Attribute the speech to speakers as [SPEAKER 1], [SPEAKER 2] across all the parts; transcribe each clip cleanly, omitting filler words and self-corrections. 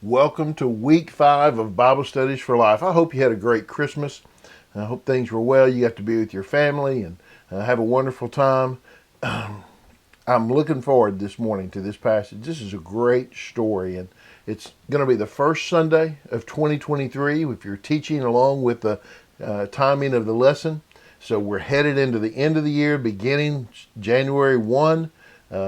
[SPEAKER 1] Welcome to week 5 of Bible Studies for Life. I hope you had a great Christmas. I hope things were well. You got to be with your family and have a wonderful time. I'm looking forward this morning to this passage. This is a great story, and it's going to be the first Sunday of 2023 if you're teaching along with the timing of the lesson. So we're headed into the end of the year, beginning January 1.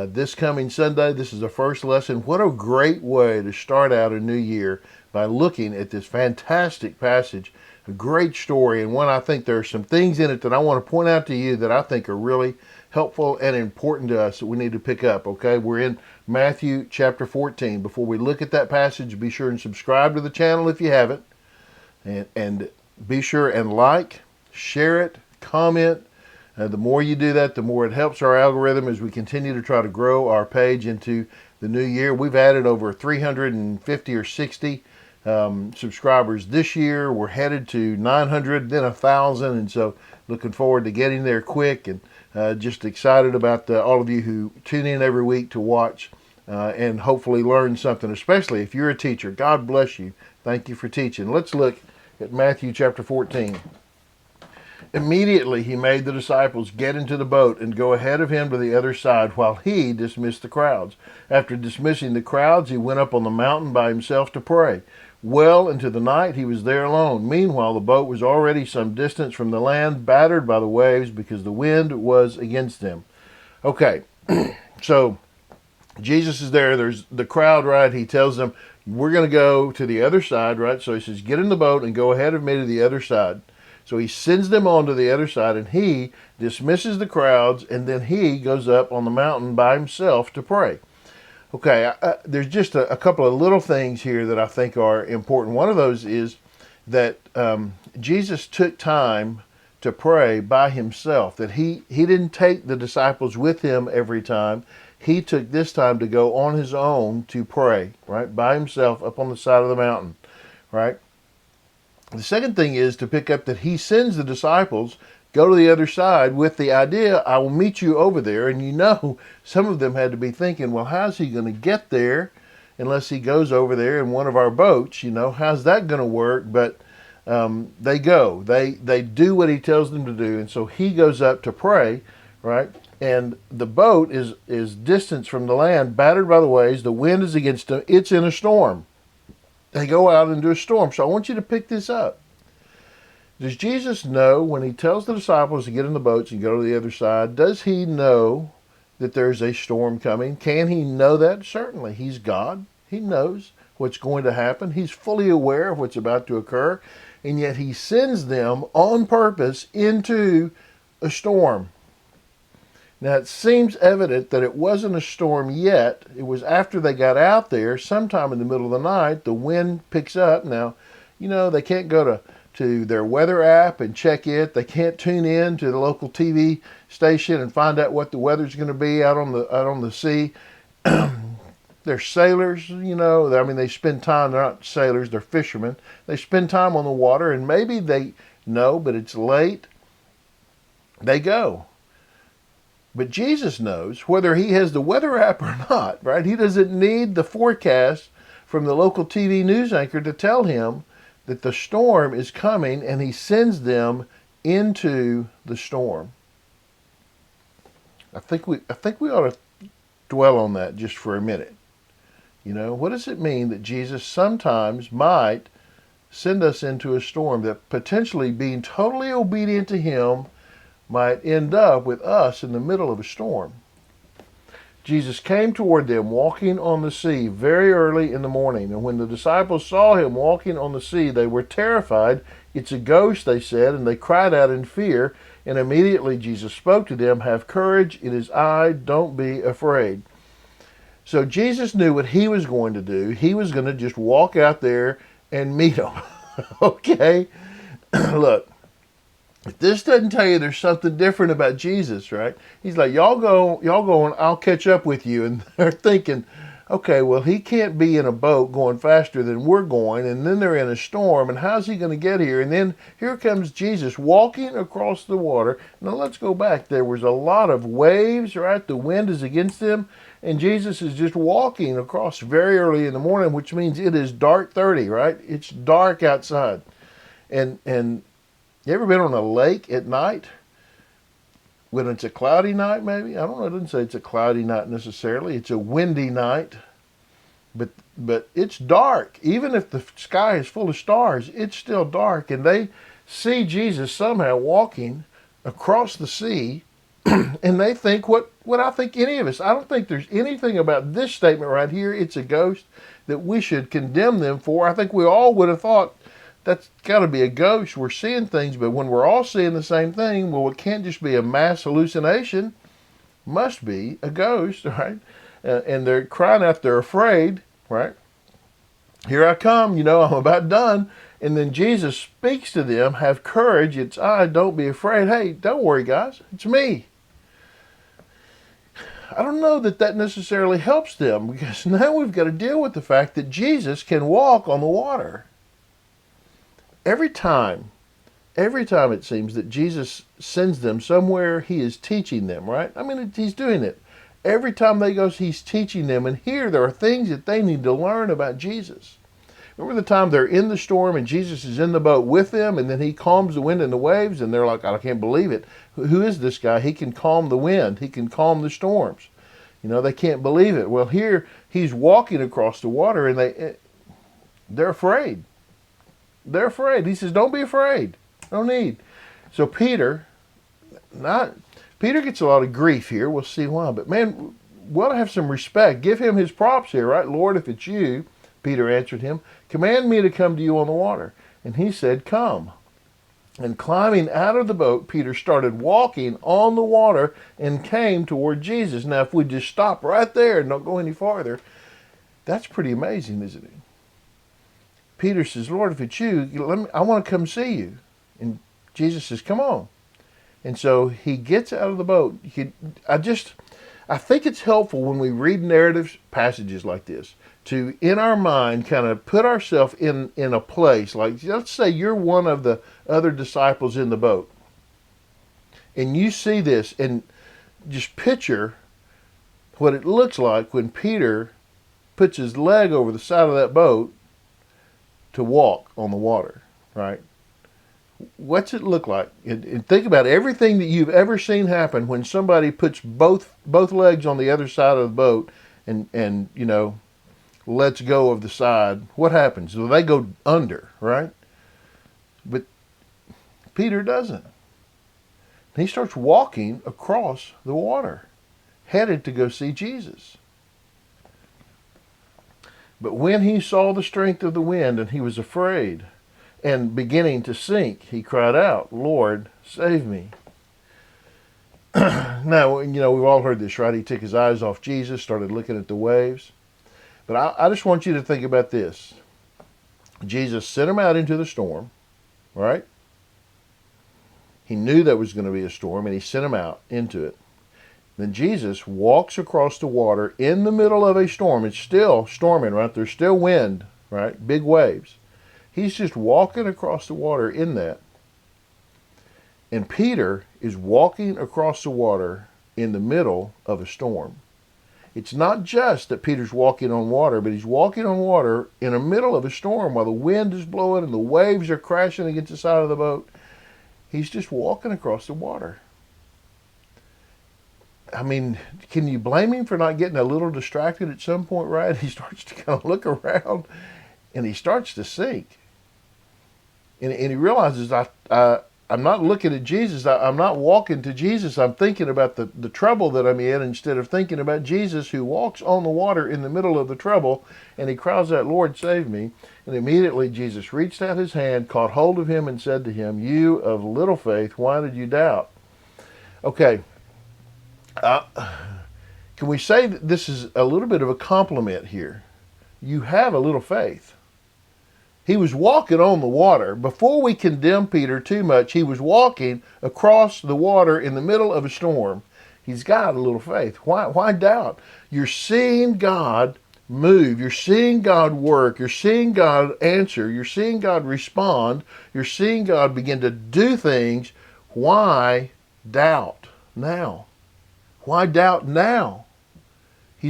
[SPEAKER 1] This coming Sunday, this is the first lesson. What a great way to start out a new year by looking at this fantastic passage. A great story, and one I think there are some things in it that I want to point out to you that I think are really helpful and important to us that we need to pick up, okay? We're in Matthew chapter 14. Before we look at that passage, be sure and subscribe to the channel if you haven't. And be sure and like, share it, comment. The more you do that, the more it helps our algorithm as we continue to try to grow our page into the new year. We've added over 350 or 60 subscribers this year. We're headed to 900, then 1,000, and so looking forward to getting there quick, and just excited about all of you who tune in every week to watch and hopefully learn something, especially if you're a teacher. God bless you. Thank you for teaching. Let's look at Matthew chapter 14. Immediately he made the disciples get into the boat and go ahead of him to the other side while he dismissed the crowds. After dismissing the crowds, he went up on the mountain by himself to pray. Well into the night he was there alone. Meanwhile, the boat was already some distance from the land, battered by the waves because the wind was against them. Okay, so Jesus is there. There's the crowd, right? He tells them, we're going to go to the other side, right? So he says, get in the boat and go ahead of me to the other side. So he sends them on to the other side, and he dismisses the crowds, and then he goes up on the mountain by himself to pray. Okay, there's just a couple of little things here that I think are important. One of those is that Jesus took time to pray by himself, that he didn't take the disciples with him every time. He took this time to go on his own to pray, right, by himself up on the side of the mountain, right? The second thing is to pick up that he sends the disciples go to the other side with the idea, I will meet you over there. And you know, some of them had to be thinking, well, how's he going to get there unless he goes over there in one of our boats? You know, how's that going to work? But they go. They do what he tells them to do. And so he goes up to pray, right? And the boat is distant from the land, battered by the waves. The wind is against them. It's in a storm. They go out into a storm. So I want you to pick this up. Does Jesus know when he tells the disciples to get in the boats and go to the other side, does he know that there's a storm coming? Can he know that? Certainly. He's God. He knows what's going to happen. He's fully aware of what's about to occur. And yet he sends them on purpose into a storm. Now, it seems evident that it wasn't a storm yet. It was after they got out there, sometime in the middle of the night, the wind picks up. Now, you know, they can't go to their weather app and check it. They can't tune in to the local TV station and find out what the weather's going to be out on the sea. They're sailors, you know. I mean, they spend time. They're not sailors. They're fishermen. They spend time on the water, and maybe they know, but it's late. They go. But Jesus knows whether he has the weather app or not, right? He doesn't need the forecast from the local TV news anchor to tell him that the storm is coming, and he sends them into the storm. I think we ought to dwell on that just for a minute. You know, what does it mean that Jesus sometimes might send us into a storm, that potentially being totally obedient to him might end up with us in the middle of a storm? Jesus came toward them walking on the sea very early in the morning. And when the disciples saw him walking on the sea, they were terrified. It's a ghost, they said, and they cried out in fear. And immediately Jesus spoke to them, have courage, it is I, don't be afraid. So Jesus knew what he was going to do. He was going to just walk out there and meet them. Okay? Look. If this doesn't tell you there's something different about Jesus, right? He's like, y'all go and I'll catch up with you. And they're thinking, okay, well, he can't be in a boat going faster than we're going, and then they're in a storm, and how's he going to get here? And then here comes Jesus walking across the water. Now let's go back. There was a lot of waves, right? The wind is against them, And Jesus is just walking across very early in the morning, which means it is dark 30, right? It's dark outside. And you ever been on a lake at night when it's a cloudy night, maybe? I don't know. It doesn't say it's a cloudy night necessarily. It's a windy night. But it's dark. Even if the sky is full of stars, it's still dark. And they see Jesus somehow walking across the sea, and they think what I think any of us. I don't think there's anything about this statement right here, it's a ghost, that we should condemn them for. I think we all would have thought, that's got to be a ghost. We're seeing things, but when we're all seeing the same thing, well, it can't just be a mass hallucination. Must be a ghost, right? And they're crying out, they're afraid, right? Here I come, I'm about done. And then Jesus speaks to them, have courage, it's I, don't be afraid. Hey, don't worry, guys, it's me. I don't know that necessarily helps them, because now we've got to deal with the fact that Jesus can walk on the water. Every time it seems that Jesus sends them somewhere, he is teaching them, right? I mean, he's doing it. Every time they go, he's teaching them. And here there are things that they need to learn about Jesus. Remember the time they're in the storm and Jesus is in the boat with them, and then he calms the wind and the waves, and they're like, I can't believe it. Who is this guy? He can calm the wind. He can calm the storms. They can't believe it. Well, here he's walking across the water, and they're afraid. They're afraid. He says, don't be afraid. No need. So Peter gets a lot of grief here. We'll see why. But man, we ought to have some respect. Give him his props here, right? Lord, if it's you, Peter answered him, command me to come to you on the water. And he said, come. And climbing out of the boat, Peter started walking on the water and came toward Jesus. Now, if we just stop right there and don't go any farther, that's pretty amazing, isn't it? Peter says, Lord, if it's you, I want to come see you. And Jesus says, come on. And so he gets out of the boat. I think it's helpful when we read narrative passages like this to, in our mind, kind of put ourselves in a place. Like, let's say you're one of the other disciples in the boat. And you see this, and just picture what it looks like when Peter puts his leg over the side of that boat to walk on the water, right? What's it look like? And think about everything that you've ever seen happen when somebody puts both legs on the other side of the boat and lets go of the side. What happens? Well, they go under, right? But Peter doesn't. He starts walking across the water, headed to go see Jesus. But when he saw the strength of the wind and he was afraid and beginning to sink, he cried out, Lord, save me. Now, we've all heard this, right? He took his eyes off Jesus, started looking at the waves. But I just want you to think about this. Jesus sent him out into the storm, right? He knew there was going to be a storm, and he sent him out into it. Then Jesus walks across the water in the middle of a storm. It's still storming, right? There's still wind, right? Big waves. He's just walking across the water in that. And Peter is walking across the water in the middle of a storm. It's not just that Peter's walking on water, but he's walking on water in the middle of a storm while the wind is blowing and the waves are crashing against the side of the boat. He's just walking across the water. I mean, can you blame him for not getting a little distracted at some point, right? He starts to kind of look around and he starts to sink. And he realizes, I'm not looking at Jesus. I'm not walking to Jesus. I'm thinking about the trouble that I'm in instead of thinking about Jesus, who walks on the water in the middle of the trouble. And he cries out, Lord, save me. And immediately Jesus reached out his hand, caught hold of him, and said to him, you of little faith, why did you doubt? Okay. Can we say that this is a little bit of a compliment here? You have a little faith. He was walking on the water. Before we condemn Peter too much, he was walking across the water in the middle of a storm. He's got a little faith. Why doubt? You're seeing God move. You're seeing God work. You're seeing God answer. You're seeing God respond. You're seeing God begin to do things. Why doubt now? Why doubt now?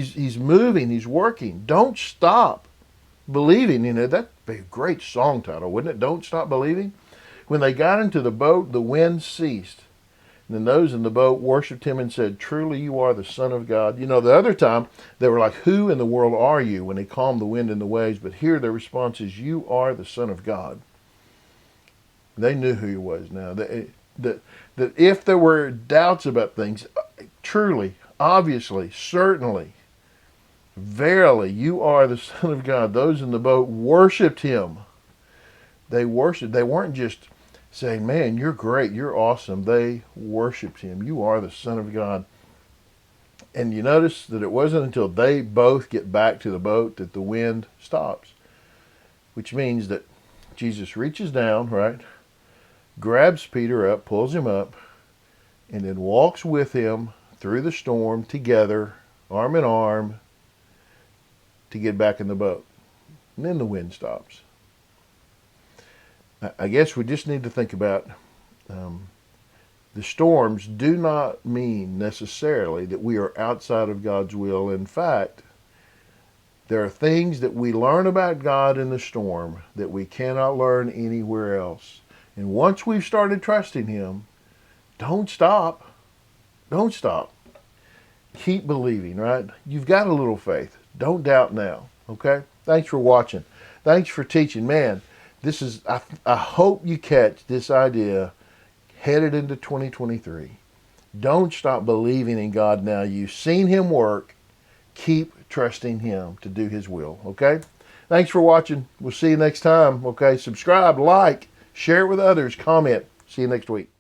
[SPEAKER 1] He's moving. He's working. Don't stop believing. That'd be a great song title, wouldn't it? Don't stop believing. When they got into the boat, the wind ceased. And then those in the boat worshipped him and said, "Truly you are the Son of God." The other time, they were like, "Who in the world are you?" when he calmed the wind and the waves. But here their response is, "You are the Son of God." They knew who he was now. That if there were doubts about things, truly, obviously, certainly, verily, you are the Son of God. Those in the boat worshipped him. They worshipped. They weren't just saying, "Man, you're great, you're awesome." They worshipped him. You are the Son of God. And you notice that it wasn't until they both get back to the boat that the wind stops, which means that Jesus reaches down, right, grabs Peter up, pulls him up, and then walks with him through the storm together, arm in arm, to get back in the boat. And then the wind stops. I guess we just need to think about the storms do not mean necessarily that we are outside of God's will. In fact, there are things that we learn about God in the storm that we cannot learn anywhere else. And once we've started trusting him, don't stop. Don't stop. Keep believing, right? You've got a little faith. Don't doubt now, okay? Thanks for watching. Thanks for teaching. Man, I hope you catch this idea headed into 2023. Don't stop believing in God now. You've seen him work. Keep trusting him to do his will, okay? Thanks for watching. We'll see you next time, okay? Subscribe, like, share it with others, comment. See you next week.